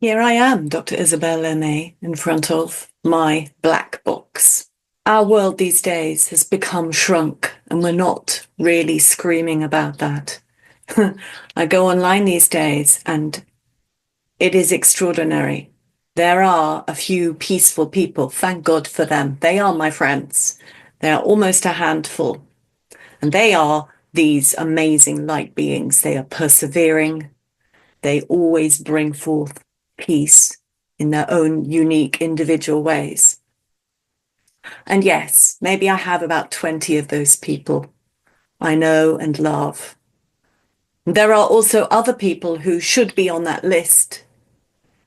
Here I am, Dr. Isabel Lemay, in front of my black box. Our world these days has become shrunk, and we're not really screaming about that. I go online these days, and it is extraordinary. There are a few peaceful people, thank God for them. They are my friends. They are almost a handful, and they are these amazing light beings. They are persevering. They always bring forth peace in their own unique individual ways. And yes, maybe I have about 20 of those people I know and love. There are also other people who should be on that list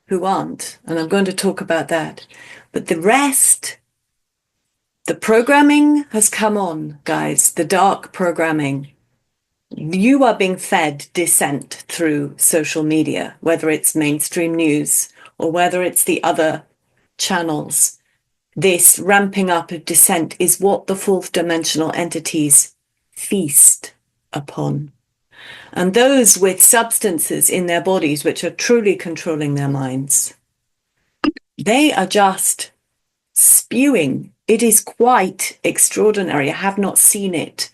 who aren't, and I'm going to talk about that. But the rest, the programming has come on, guys, the dark programming. You are being fed dissent through social media, whether it's mainstream news or whether it's the other channels. This ramping up of dissent is what the fourth dimensional entities feast upon. And those with substances in their bodies which are truly controlling their minds, they are just spewing. It is quite extraordinary. I have not seen it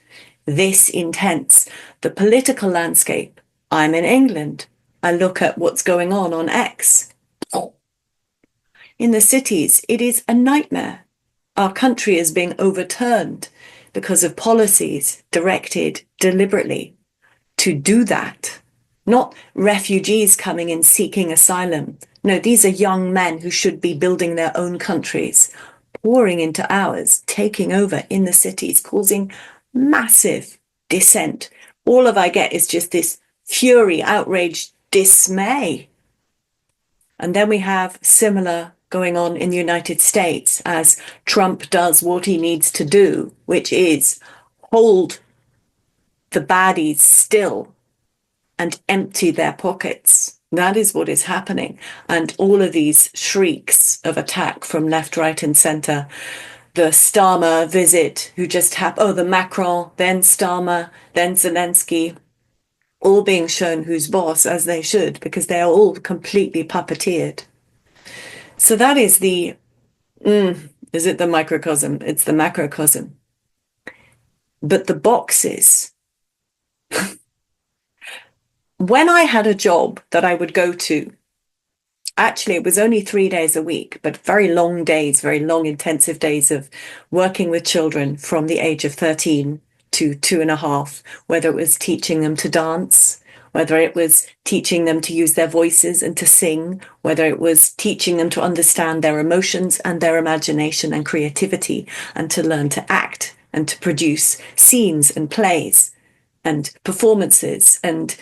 this intense. The political landscape. I'm in England. I look at what's going on X. In the cities, it is a nightmare. Our country is being overturned because of policies directed deliberately to do that. Not refugees coming in seeking asylum. No, these are young men who should be building their own countries, pouring into ours, taking over in the cities, causing massive dissent. All of I get is just this fury, outrage, dismay. And then we have similar going on in the United States as Trump does what he needs to do, which is hold the baddies still and empty their pockets. That is what is happening. And all of these shrieks of attack from left, right, and center. The Starmer visit, who just happened, the Macron, then Starmer, then Zelensky, all being shown who's boss, as they should, because they are all completely puppeteered. So that is is it the microcosm? It's the macrocosm. But the boxes, when I had a job that I would go to, actually, it was only 3 days a week, but very long days, very long, intensive days of working with children from the age of 13 to 2.5, whether it was teaching them to dance, whether it was teaching them to use their voices and to sing, whether it was teaching them to understand their emotions and their imagination and creativity, and to learn to act and to produce scenes and plays and performances and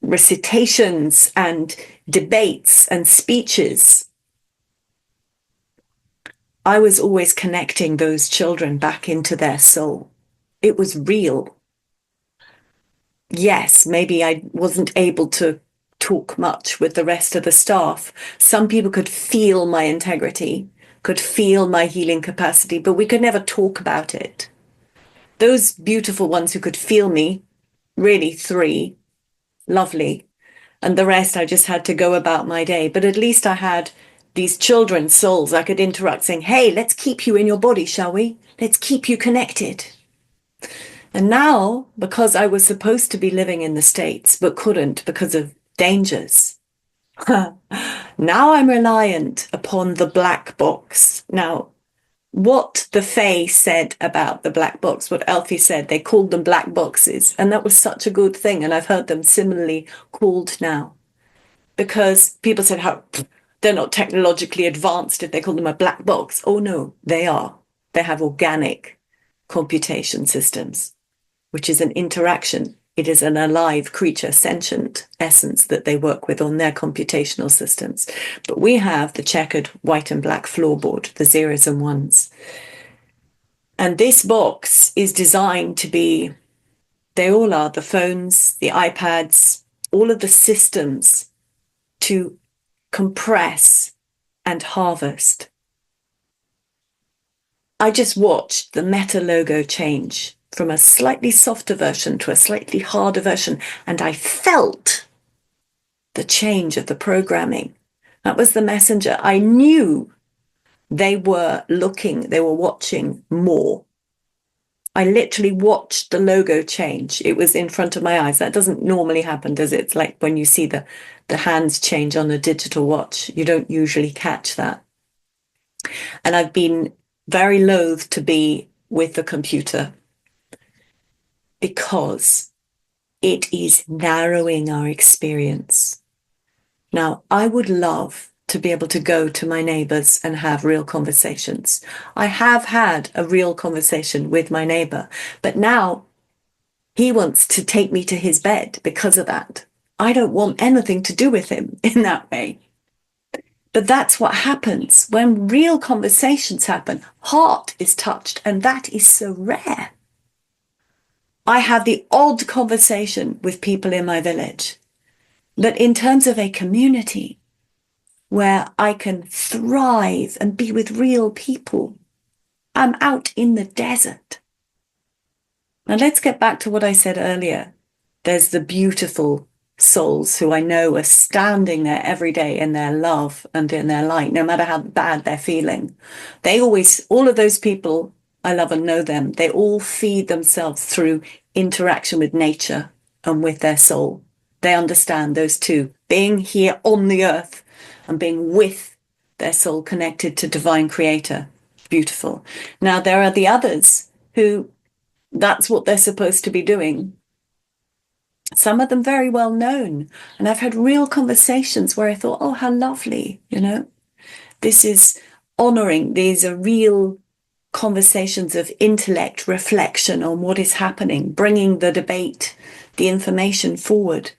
recitations and debates and speeches. I was always connecting those children back into their soul. It was real. Yes, maybe I wasn't able to talk much with the rest of the staff. Some people could feel my integrity, could feel my healing capacity, but we could never talk about it. Those beautiful ones who could feel me, really 3, lovely. And the rest, I just had to go about my day. But at least I had these children's souls I could interact saying, hey, let's keep you in your body, shall we? Let's keep you connected. And now, because I was supposed to be living in the States, but couldn't because of dangers, now I'm reliant upon the black box. Now, what the Fae said about the black box, what Alfie said, they called them black boxes. And that was such a good thing. And I've heard them similarly called now. Because people said how they're not technologically advanced if they call them a black box. Oh no, they are. They have organic computation systems, which is an interaction. It is an alive creature, sentient essence that they work with on their computational systems. But we have the checkered white and black floorboard, the zeros and ones. And this box is designed to be, they all are, the phones, the iPads, all of the systems to compress and harvest. I just watched the Meta logo change from a slightly softer version to a slightly harder version, and I felt the change of the programming That was the messenger. I knew they were watching more. I literally watched the logo change. It was in front of my eyes. That doesn't normally happen, does it? It's like when you see the hands change on a digital watch. You don't usually catch that. And I've been very loath to be with the computer because it is narrowing our experience. Now, I would love to be able to go to my neighbors and have real conversations. I have had a real conversation with my neighbor, but now he wants to take me to his bed because of that. I don't want anything to do with him in that way. But that's what happens when real conversations happen. Heart is touched, and that is so rare. I have the odd conversation with people in my village, but in terms of a community where I can thrive and be with real people, I'm out in the desert. Now let's get back to what I said earlier. There's the beautiful souls who I know are standing there every day in their love and in their light, no matter how bad they're feeling. All of those people, I love and know them, they all feed themselves through interaction with nature and with their soul. They understand those two, being here on the earth and being with their soul connected to divine creator. Beautiful. Now there are the others who that's what they're supposed to be doing. Some of them very well known. And I've had real conversations where I thought, oh, how lovely, this is honoring. These are real conversations of intellect, reflection on what is happening, bringing the debate, the information forward.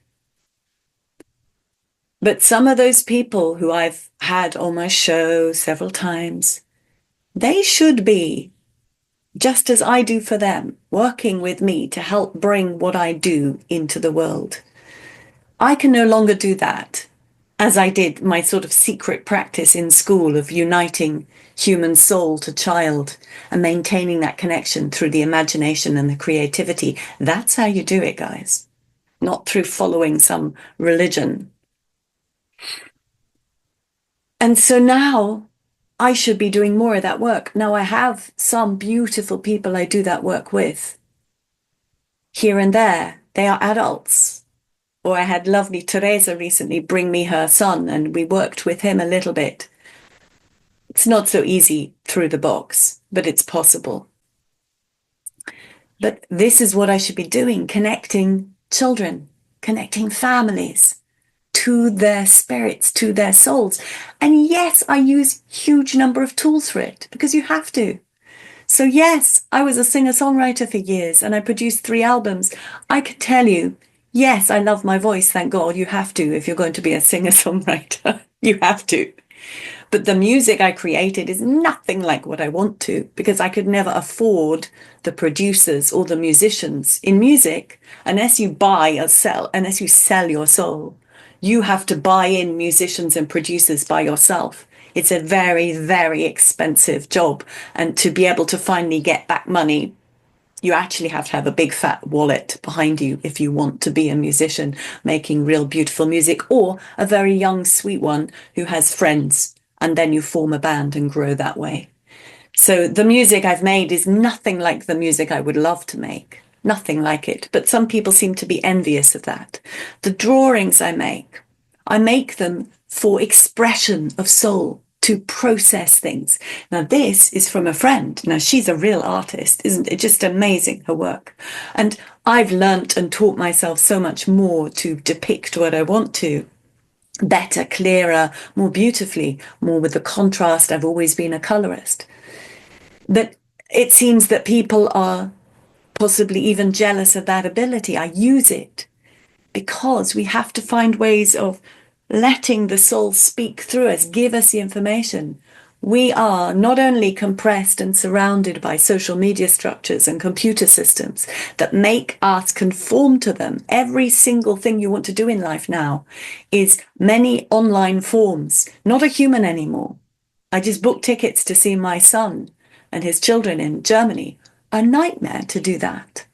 But some of those people who I've had on my show several times, they should be, just as I do for them, working with me to help bring what I do into the world. I can no longer do that, as I did my sort of secret practice in school of uniting human soul to child and maintaining that connection through the imagination and the creativity. That's how you do it, guys, not through following some religion. And so now I should be doing more of that work. Now I have some beautiful people I do that work with. Here and there, they are adults. Or I had lovely Teresa recently bring me her son and we worked with him a little bit. It's not so easy through the box, but it's possible. But this is what I should be doing, connecting children, connecting families to their spirits, to their souls. And yes, I use huge number of tools for it because you have to. So yes, I was a singer-songwriter for years and I produced 3 albums. I could tell you, yes, I love my voice, thank God. You have to if you're going to be a singer-songwriter. You have to. But the music I created is nothing like what I want to because I could never afford the producers or the musicians. In music, unless you unless you sell your soul, you have to buy in musicians and producers by yourself. It's a very, very expensive job. And to be able to finally get back money, you actually have to have a big fat wallet behind you if you want to be a musician making real beautiful music, or a very young, sweet one who has friends. And then you form a band and grow that way. So the music I've made is nothing like the music I would love to make. Nothing like it. But some people seem to be envious of that. The drawings I make them for expression of soul, to process things. Now, this is from a friend. Now, she's a real artist, isn't it? Just amazing, her work. And I've learnt and taught myself so much more to depict what I want to. Better, clearer, more beautifully, more with the contrast. I've always been a colorist. But it seems that people are possibly even jealous of that ability. I use it because we have to find ways of letting the soul speak through us, give us the information. We are not only compressed and surrounded by social media structures and computer systems that make us conform to them. Every single thing you want to do in life now is many online forms, not a human anymore. I just booked tickets to see my son and his children in Germany. A nightmare to do that.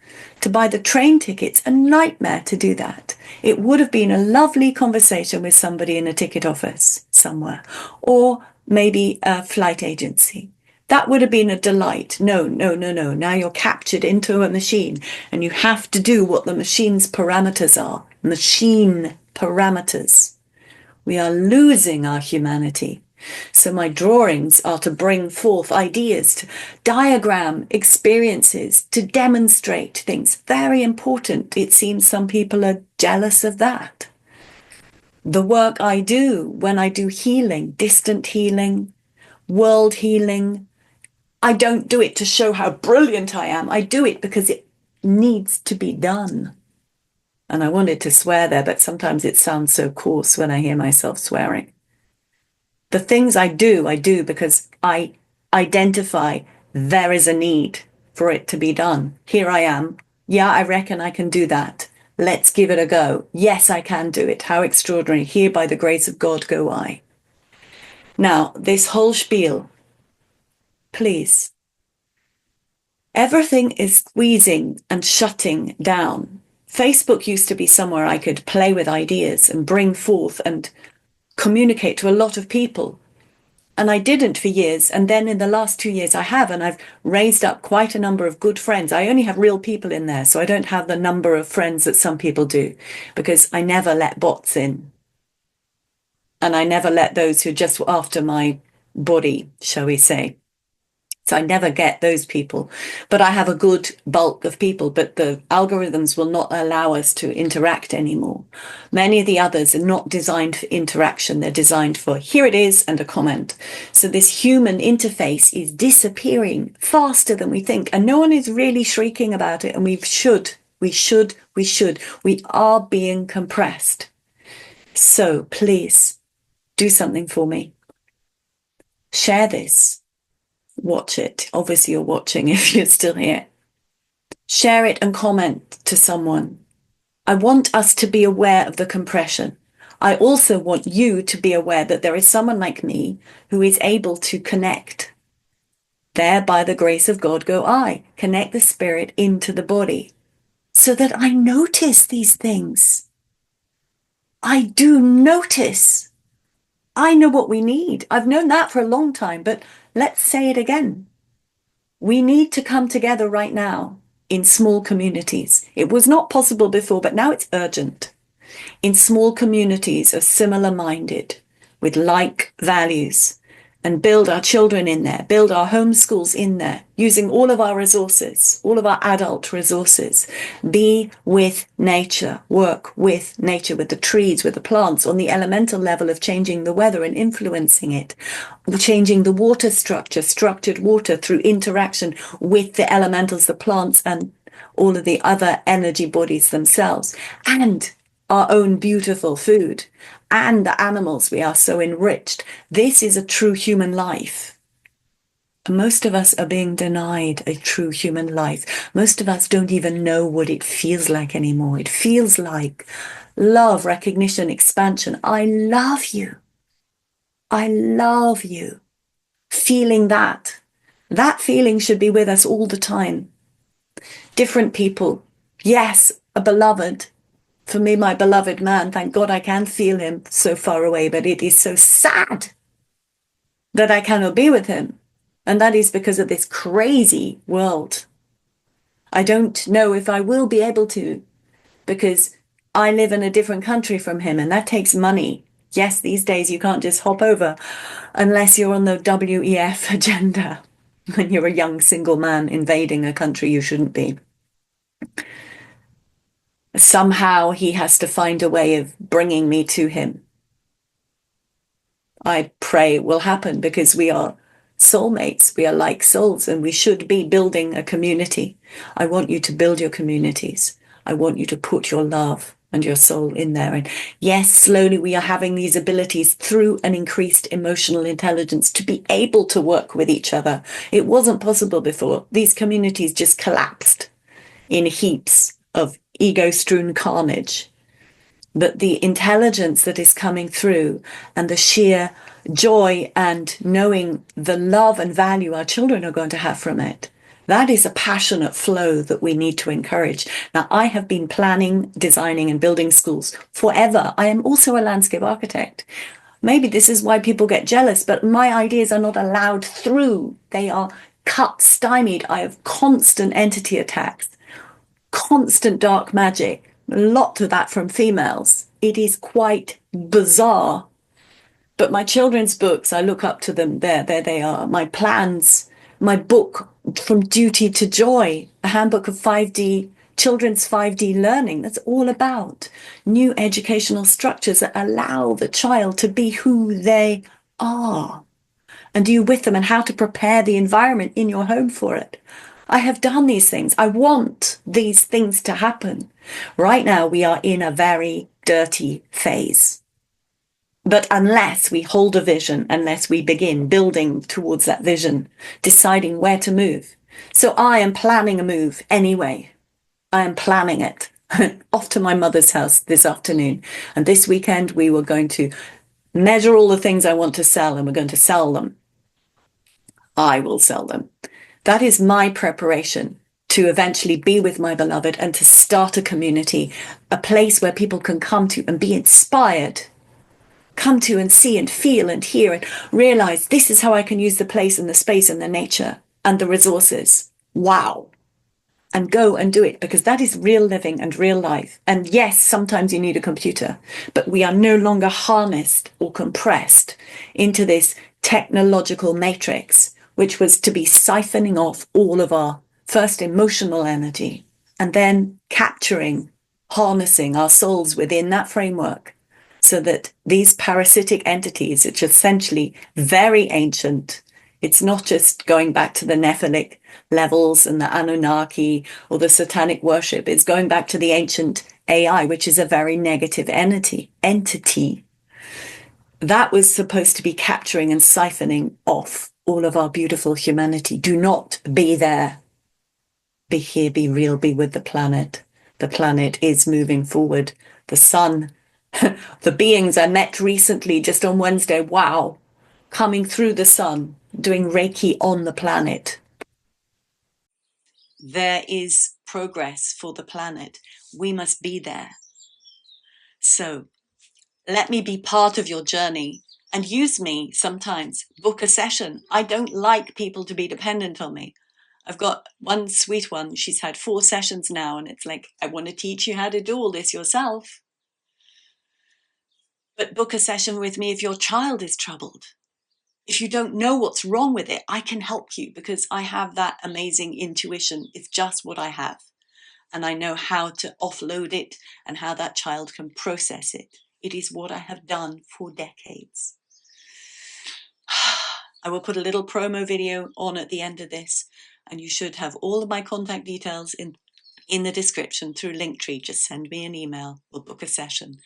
To buy the train tickets, a nightmare to do that. It would have been a lovely conversation with somebody in a ticket office somewhere, or maybe a flight agency. That would have been a delight. No, no, no, no. Now you're captured into a machine and you have to do what the machine's parameters are. Machine parameters. We are losing our humanity. So my drawings are to bring forth ideas, to diagram experiences, to demonstrate things. Very important. It seems some people are jealous of that. The work I do when I do healing, distant healing, world healing, I don't do it to show how brilliant I am. I do it because it needs to be done. And I wanted to swear there, but sometimes it sounds so coarse when I hear myself swearing. The things I do because I identify there is a need for it to be done. Here I am. Yeah, I reckon I can do that. Let's give it a go. Yes, I can do it. How extraordinary. Here, by the grace of God, go I. Now, this whole spiel, please. Everything is squeezing and shutting down. Facebook used to be somewhere I could play with ideas and bring forth and communicate to a lot of people. And I didn't for years. And then in the last 2 years I have, and I've raised up quite a number of good friends. I only have real people in there, so I don't have the number of friends that some people do, because I never let bots in. And I never let those who are just after my body, shall we say. So I never get those people, but I have a good bulk of people, but the algorithms will not allow us to interact anymore. Many of the others are not designed for interaction. They're designed for here it is and a comment. So this human interface is disappearing faster than we think. And no one is really shrieking about it. And we are being compressed. So please do something for me. Share this. Watch it. Obviously, you're watching if you're still here. Share it and comment to someone. I want us to be aware of the compression. I also want you to be aware that there is someone like me who is able to connect. There, by the grace of God, go I. Connect the spirit into the body so that I notice these things. I do notice. I know what we need. I've known that for a long time, but let's say it again. We need to come together right now in small communities. It was not possible before, but now it's urgent. In small communities of similar minded, with like values, and build our children in there, build our homeschools in there, using all of our resources, all of our adult resources. Be with nature, work with nature, with the trees, with the plants, on the elemental level of changing the weather and influencing it, changing the water structure, structured water through interaction with the elementals, the plants, and all of the other energy bodies themselves, and our own beautiful food, and the animals. We are so enriched. This is a true human life. Most of us are being denied a true human life. Most of us don't even know what it feels like anymore. It feels like love, recognition, expansion. I love you. I love you. Feeling that. That feeling should be with us all the time. Different people. Yes, a beloved. For me, my beloved man, thank God I can feel him so far away, but it is so sad that I cannot be with him. And that is because of this crazy world. I don't know if I will be able to, because I live in a different country from him, and that takes money. Yes, these days you can't just hop over unless you're on the WEF agenda, when you're a young single man invading a country you shouldn't be. Somehow he has to find a way of bringing me to him. I pray it will happen, because we are soulmates. We are like souls, and we should be building a community. I want you to build your communities. I want you to put your love and your soul in there. And yes, slowly we are having these abilities through an increased emotional intelligence to be able to work with each other. It wasn't possible before. These communities just collapsed in heaps of ego-strewn carnage. But the intelligence that is coming through, and the sheer joy and knowing the love and value our children are going to have from it, that is a passionate flow that we need to encourage. Now, I have been planning, designing, and building schools forever. I am also a landscape architect. Maybe this is why people get jealous, but my ideas are not allowed through. They are cut, stymied. I have constant entity attacks, constant dark magic, a lot of that from females. It is quite bizarre. But my children's books, I look up to them. There they are. My plans, my book, From Duty to Joy, a handbook of 5D, children's 5D learning. That's all about new educational structures that allow the child to be who they are. And you with them, and how to prepare the environment in your home for it. I have done these things. I want these things to happen. Right now, we are in a very dirty phase. But unless we hold a vision, unless we begin building towards that vision, deciding where to move. So I am planning a move anyway. I am planning it. Off to my mother's house this afternoon. And this weekend, we were going to measure all the things I want to sell, and we're going to sell them. I will sell them. That is my preparation to eventually be with my beloved and to start a community, a place where people can come to and be inspired. Come to and see and feel and hear and realize this is how I can use the place and the space and the nature and the resources. Wow. And go and do it, because that is real living and real life. And yes, sometimes you need a computer, but we are no longer harnessed or compressed into this technological matrix, which was to be siphoning off all of our first emotional energy and then capturing, harnessing our souls within that framework. So that these parasitic entities, which are essentially very ancient, it's not just going back to the Nephilic levels and the Anunnaki or the satanic worship. It's going back to the ancient AI, which is a very negative entity. That was supposed to be capturing and siphoning off all of our beautiful humanity. Do not be there. Be here, be real, be with the planet. The planet is moving forward. The sun, the beings I met recently, just on Wednesday, wow, coming through the sun, doing Reiki on the planet. There is progress for the planet. We must be there. So let me be part of your journey and use me sometimes. Book a session. I don't like people to be dependent on me. I've got one sweet one. She's had 4 sessions now, and it's like, I want to teach you how to do all this yourself. But book a session with me if your child is troubled. If you don't know what's wrong with it, I can help you, because I have that amazing intuition. It's just what I have. And I know how to offload it and how that child can process it. It is what I have done for decades. I will put a little promo video on at the end of this, and you should have all of my contact details in the description through Linktree. Just send me an email or book a session.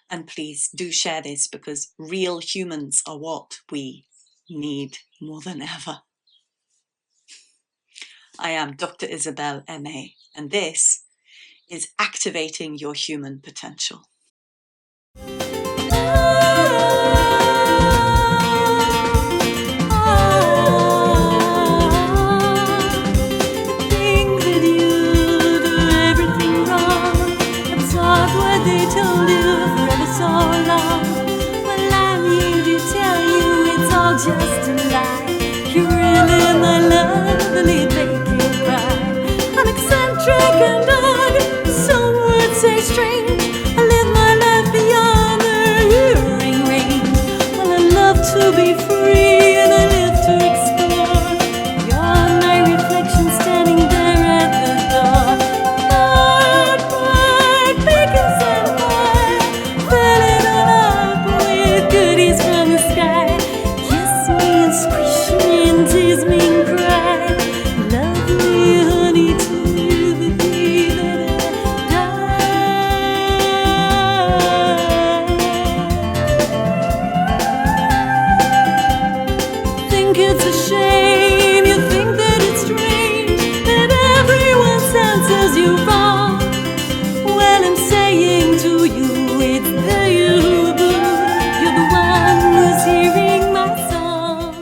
And please do share this, because real humans are what we need more than ever. I am Dr. Isabel M.A., and this is Activating Your Human Potential. Just a lie. You're really my lovely baby pie. I'm eccentric and odd, some would say strange. I live my life beyond the hearing range. Well, I love to be free and I live to explore. You're my reflection standing there at the door. Bright, beacons and high, filling it up with goodies from the sky. Squish me and tease me and cry. Love me, honey, to the day that I die. Think it's a shame, you think that it's strange that everyone senses you wrong. Well, I'm saying to you, it's the you, you're the one who's hearing my song.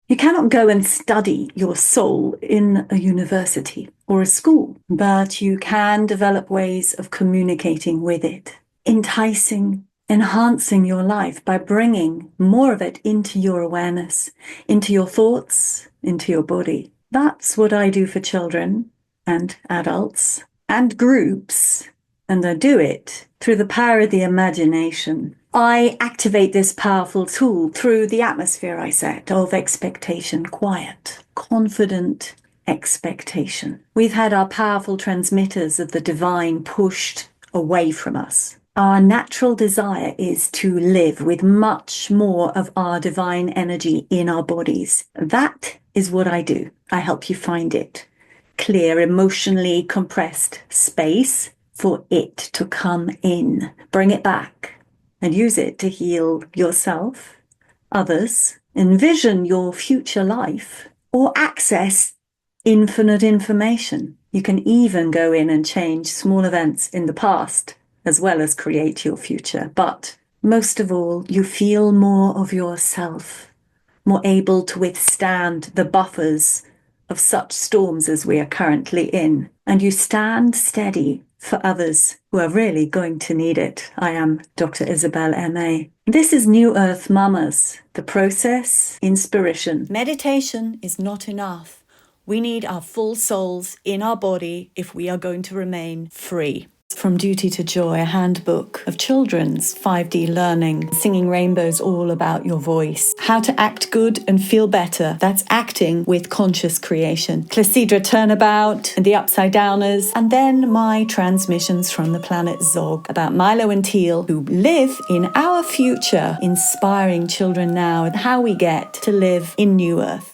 You cannot go and study your soul in a university or a school, but you can develop ways of communicating with it, enticing enhancing your life by bringing more of it into your awareness, into your thoughts, into your body. That's what I do for children and adults and groups, and I do it through the power of the imagination. I activate this powerful tool through the atmosphere I set of expectation, quiet, confident expectation. We've had our powerful transmitters of the divine pushed away from us. Our natural desire is to live with much more of our divine energy in our bodies. That is what I do. I help you find it. Clear, emotionally compressed space for it to come in. Bring it back and use it to heal yourself, others, envision your future life, or access infinite information. You can even go in and change small events in the past, as well as create your future. But most of all, you feel more of yourself, more able to withstand the buffers of such storms as we are currently in. And you stand steady for others who are really going to need it. I am Dr. Isabel M.A. This is New Earth Mamas, the process, inspiration. Meditation is not enough. We need our full souls in our body if we are going to remain free. From Duty to Joy, a handbook of children's 5D learning, Singing Rainbows, all about your voice. How to act good and feel better. That's acting with conscious creation. Clepsydra Turnabout and the Upside Downers. And then my transmissions from the planet Zog about Milo and Teal, who live in our future, inspiring children now and how we get to live in New Earth.